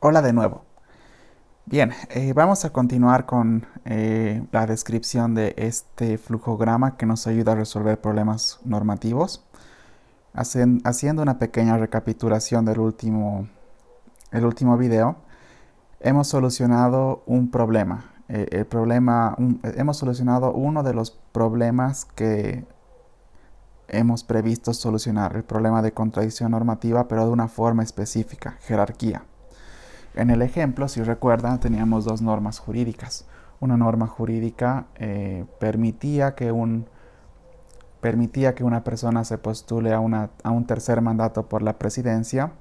Hola de nuevo. Bien, vamos a continuar con la descripción de este flujograma que nos ayuda a resolver problemas normativos. Haciendo una pequeña recapitulación el último video, hemos solucionado un problema. Hemos solucionado uno de los problemas que hemos previsto solucionar, el problema de contradicción normativa, pero de una forma específica, jerarquía. En el ejemplo, si recuerdan, teníamos dos normas jurídicas. Una norma jurídica permitía que una persona se postule a un tercer mandato por la presidencia,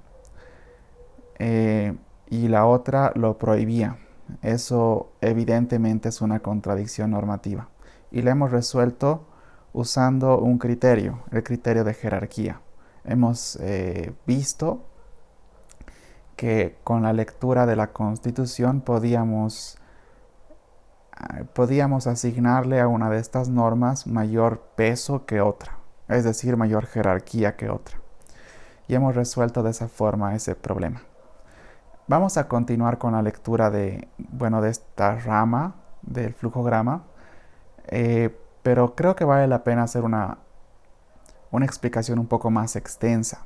y la otra lo prohibía. Eso evidentemente es una contradicción normativa. Y la hemos resuelto usando un criterio, el criterio de jerarquía. Hemos visto que con la lectura de la Constitución podíamos asignarle a una de estas normas mayor peso que otra, es decir, mayor jerarquía que otra. Y hemos resuelto de esa forma ese problema. Vamos a continuar con la lectura de esta rama del flujograma, pero creo que vale la pena hacer una explicación un poco más extensa.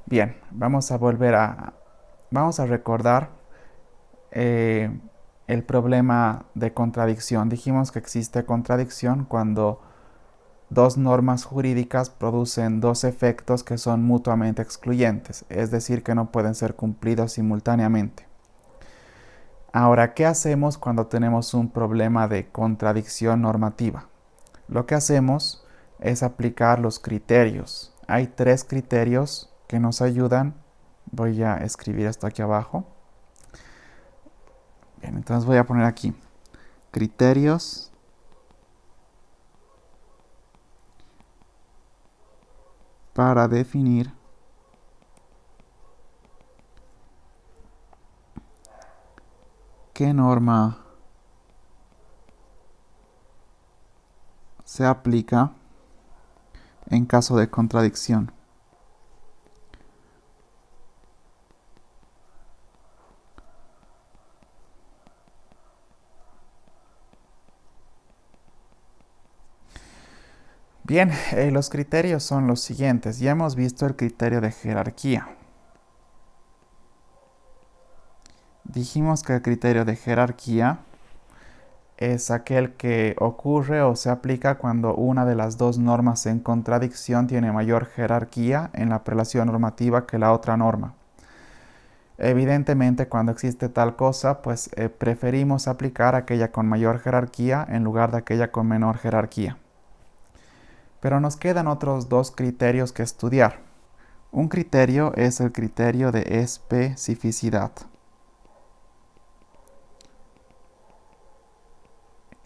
Bien, vamos a recordar eh, el problema de contradicción. Dijimos que existe contradicción cuando dos normas jurídicas producen dos efectos que son mutuamente excluyentes, es decir, que no pueden ser cumplidos simultáneamente. Ahora, ¿qué hacemos cuando tenemos un problema de contradicción normativa? Lo que hacemos es aplicar los criterios. Hay tres criterios que nos ayudan. Voy a escribir esto aquí abajo. Bien, entonces voy a poner aquí criterios para definir qué norma se aplica en caso de contradicción. Bien, los criterios son los siguientes. Ya hemos visto el criterio de jerarquía. Dijimos que el criterio de jerarquía es aquel que ocurre o se aplica cuando una de las dos normas en contradicción tiene mayor jerarquía en la prelación normativa que la otra norma. Evidentemente, cuando existe tal cosa, pues preferimos aplicar aquella con mayor jerarquía en lugar de aquella con menor jerarquía. Pero nos quedan otros dos criterios que estudiar. Un criterio es el criterio de especificidad,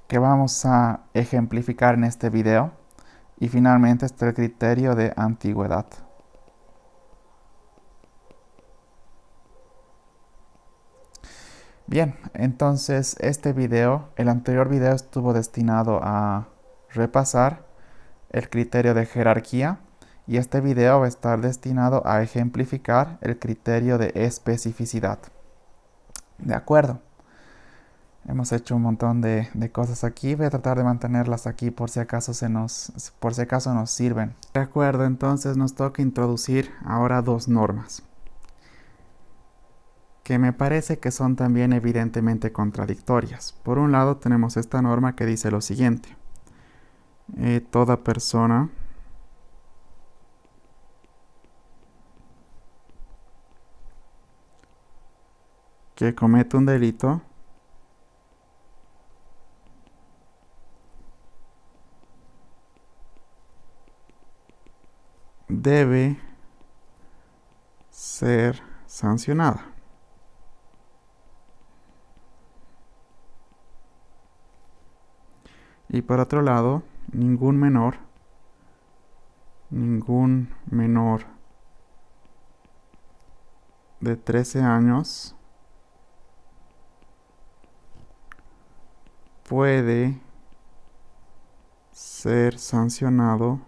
que vamos a ejemplificar en este video. Y finalmente está el criterio de antigüedad. Bien, entonces el anterior video estuvo destinado a repasar el criterio de jerarquía, y este video va a estar destinado a ejemplificar el criterio de especificidad. De acuerdo. Hemos hecho un montón de cosas aquí. Voy a tratar de mantenerlas aquí por si acaso nos sirven. De acuerdo, entonces nos toca introducir ahora dos normas que me parece que son también evidentemente contradictorias. Por un lado tenemos esta norma que dice lo siguiente: toda persona que comete un delito debe ser sancionada. Y por otro lado, ningún menor de 13 años puede ser sancionado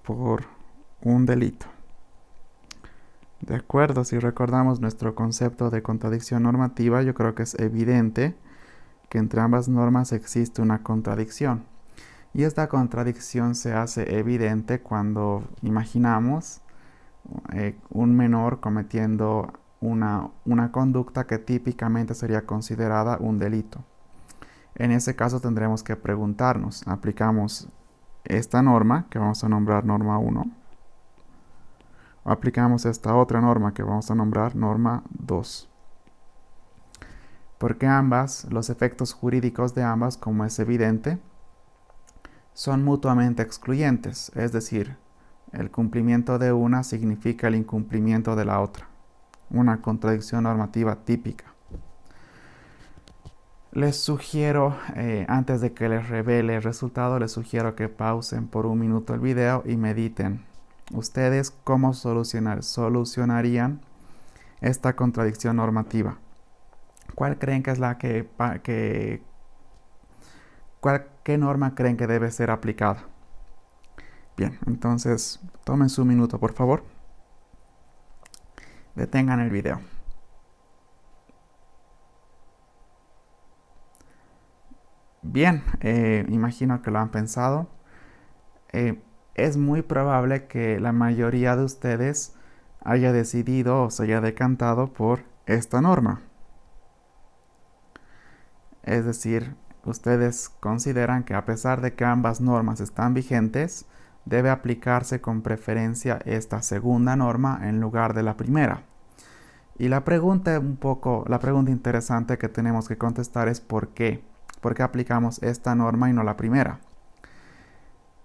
por un delito. De acuerdo, si recordamos nuestro concepto de contradicción normativa, yo creo que es evidente que entre ambas normas existe una contradicción. Y esta contradicción se hace evidente cuando imaginamos un menor cometiendo una conducta que típicamente sería considerada un delito. En ese caso tendremos que preguntarnos, aplicamos esta norma, que vamos a nombrar norma 1, o aplicamos esta otra norma, que vamos a nombrar norma 2. Porque ambas, los efectos jurídicos de ambas, como es evidente, son mutuamente excluyentes, es decir, el cumplimiento de una significa el incumplimiento de la otra, una contradicción normativa típica. Les sugiero, antes de que les revele el resultado, les sugiero que pausen por un minuto el video y mediten. Ustedes, ¿cómo solucionarían esta contradicción normativa? ¿Cuál creen que es qué norma creen que debe ser aplicada? Bien, entonces tomen su minuto, por favor. Detengan el video. Bien, imagino que lo han pensado. Es muy probable que la mayoría de ustedes haya decidido o se haya decantado por esta norma. Es decir, ustedes consideran que a pesar de que ambas normas están vigentes, debe aplicarse con preferencia esta segunda norma en lugar de la primera. Y la pregunta interesante que tenemos que contestar es ¿por qué? ¿Por qué aplicamos esta norma y no la primera?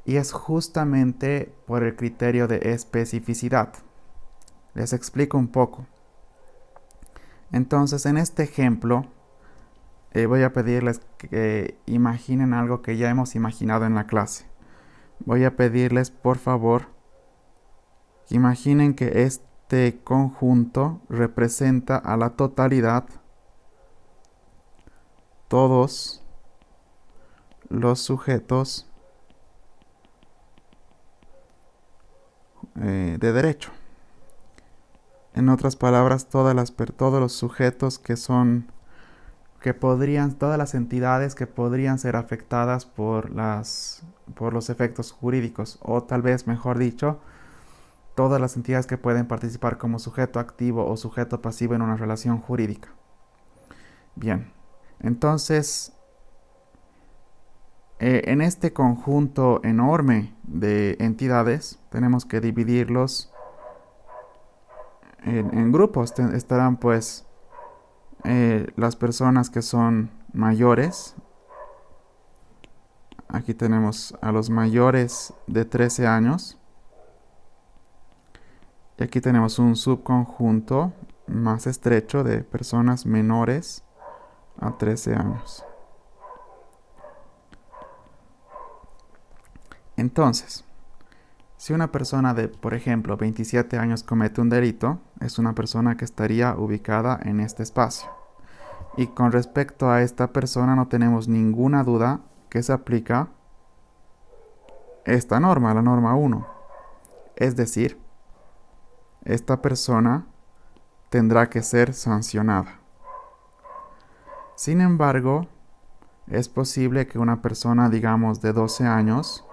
Y es justamente por el criterio de especificidad. Les explico un poco. Entonces, en este ejemplo, voy a pedirles que imaginen algo que ya hemos imaginado en la clase. Voy a pedirles, por favor, que imaginen que este conjunto representa a la totalidad todos los sujetos de derecho. En otras palabras, todos los sujetos todas las entidades que podrían ser afectadas por los efectos jurídicos, o tal vez, mejor dicho, todas las entidades que pueden participar como sujeto activo o sujeto pasivo en una relación jurídica. Bien, entonces, en este conjunto enorme de entidades, tenemos que dividirlos en grupos. Estarán pues las personas que son mayores. Aquí tenemos a los mayores de 13 años. Y aquí tenemos un subconjunto más estrecho de personas menores a 13 años. Entonces, si una persona de, por ejemplo, 27 años comete un delito, es una persona que estaría ubicada en este espacio. Y con respecto a esta persona no tenemos ninguna duda que se aplica esta norma, la norma 1. Es decir, esta persona tendrá que ser sancionada. Sin embargo, es posible que una persona, digamos, de 12 años,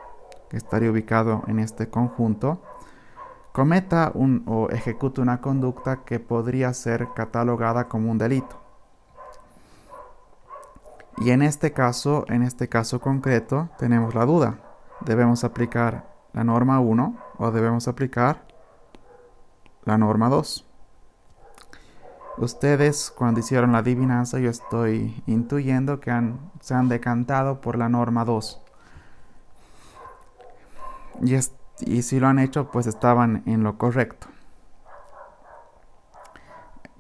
que estaría ubicado en este conjunto, cometa o ejecute una conducta que podría ser catalogada como un delito. Y en este caso concreto, tenemos la duda. ¿Debemos aplicar la norma 1 o debemos aplicar la norma 2? Ustedes, cuando hicieron la adivinanza, yo estoy intuyendo que se han decantado por la norma 2. Y si lo han hecho, pues estaban en lo correcto.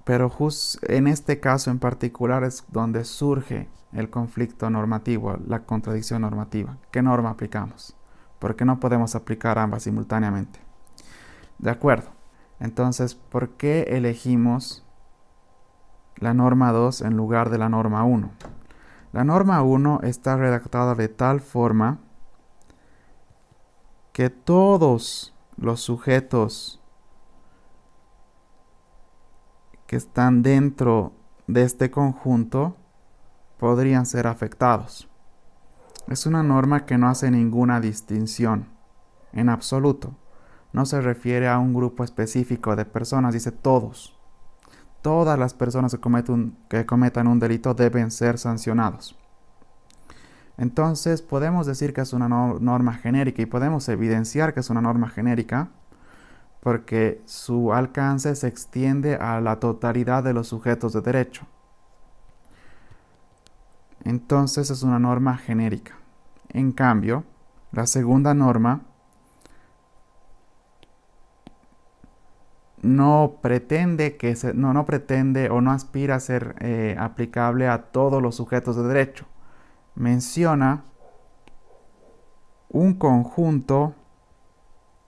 Pero justo en este caso en particular es donde surge el conflicto normativo, la contradicción normativa. ¿Qué norma aplicamos? Porque no podemos aplicar ambas simultáneamente. De acuerdo. Entonces, ¿por qué elegimos la norma 2 en lugar de la norma 1? La norma 1 está redactada de tal forma que todos los sujetos que están dentro de este conjunto podrían ser afectados. Es una norma que no hace ninguna distinción en absoluto. No se refiere a un grupo específico de personas, dice todos. Todas las personas que cometan un delito deben ser sancionados. Entonces podemos decir que es una norma genérica y podemos evidenciar que es una norma genérica porque su alcance se extiende a la totalidad de los sujetos de derecho. Entonces es una norma genérica. En cambio, la segunda norma no pretende o no aspira a ser aplicable a todos los sujetos de derecho. Menciona un conjunto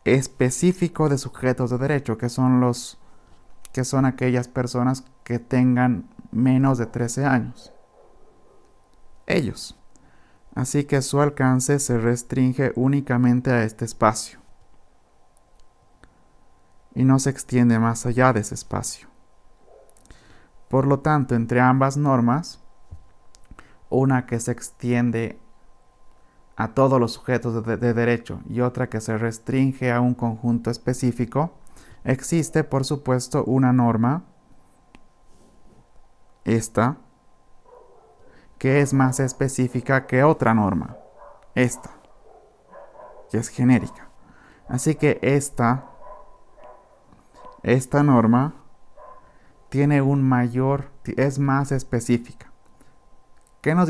específico de sujetos de derecho, que son aquellas personas que tengan menos de 13 años. Ellos. Así que su alcance se restringe únicamente a este espacio y no se extiende más allá de ese espacio. Por lo tanto, entre ambas normas, una que se extiende a todos los sujetos de derecho y otra que se restringe a un conjunto específico, existe, por supuesto, una norma, esta, que es más específica que otra norma, esta, que es genérica. Así que esta norma tiene es más específica. ¿Qué nos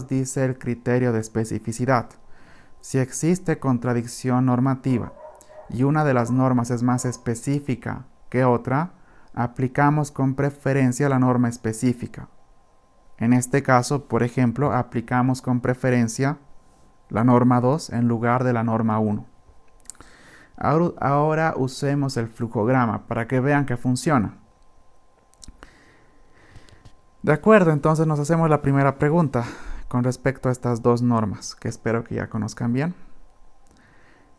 dice el criterio de especificidad? Si existe contradicción normativa y una de las normas es más específica que otra, aplicamos con preferencia la norma específica. En este caso, por ejemplo, aplicamos con preferencia la norma 2 en lugar de la norma 1. Ahora usemos el flujograma para que vean que funciona. De acuerdo, entonces nos hacemos la primera pregunta con respecto a estas dos normas, que espero que ya conozcan bien.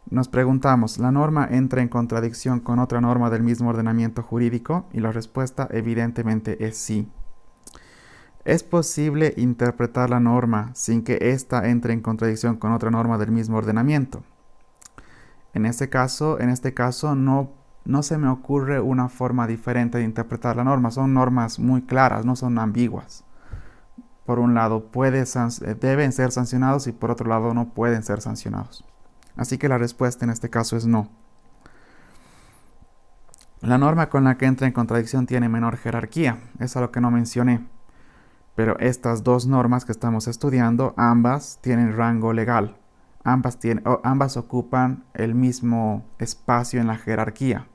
Nos preguntamos, ¿la norma entra en contradicción con otra norma del mismo ordenamiento jurídico? Y la respuesta evidentemente es sí. ¿Es posible interpretar la norma sin que ésta entre en contradicción con otra norma del mismo ordenamiento? En este caso no se me ocurre una forma diferente de interpretar la norma. Son normas muy claras, no son ambiguas. Por un lado, deben ser sancionados y por otro lado no pueden ser sancionados. Así que la respuesta en este caso es no. La norma con la que entra en contradicción tiene menor jerarquía. Es lo que no mencioné. Pero estas dos normas que estamos estudiando, ambas tienen rango legal. Ambas ocupan el mismo espacio en la jerarquía.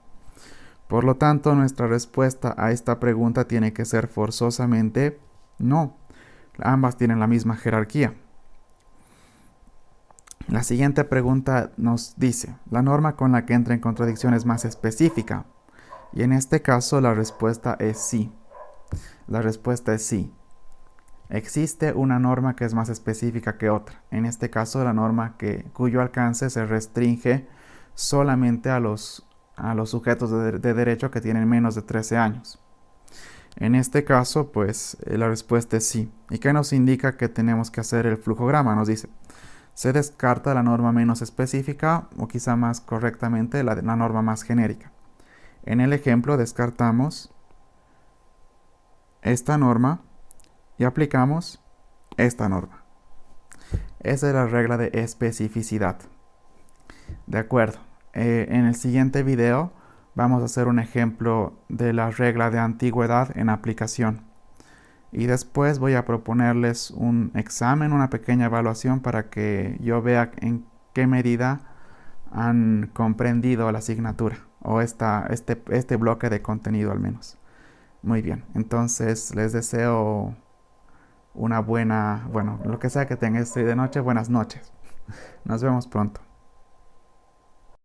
Por lo tanto, nuestra respuesta a esta pregunta tiene que ser forzosamente no. Ambas tienen la misma jerarquía. La siguiente pregunta nos dice, ¿la norma con la que entra en contradicción es más específica? Y en este caso la respuesta es sí. La respuesta es sí. Existe una norma que es más específica que otra. En este caso, la norma cuyo alcance se restringe solamente a los sujetos de derecho que tienen menos de 13 años. En este caso, pues, la respuesta es sí. ¿Y qué nos indica que tenemos que hacer el flujograma? Nos dice, se descarta la norma menos específica o quizá más correctamente la norma más genérica. En el ejemplo descartamos esta norma y aplicamos esta norma. Esa es la regla de especificidad. De acuerdo. En el siguiente video vamos a hacer un ejemplo de la regla de antigüedad en aplicación. Y después voy a proponerles un examen, una pequeña evaluación para que yo vea en qué medida han comprendido la asignatura o este bloque de contenido al menos. Muy bien, entonces les deseo una buena, lo que sea que tengan de noche, buenas noches. Nos vemos pronto.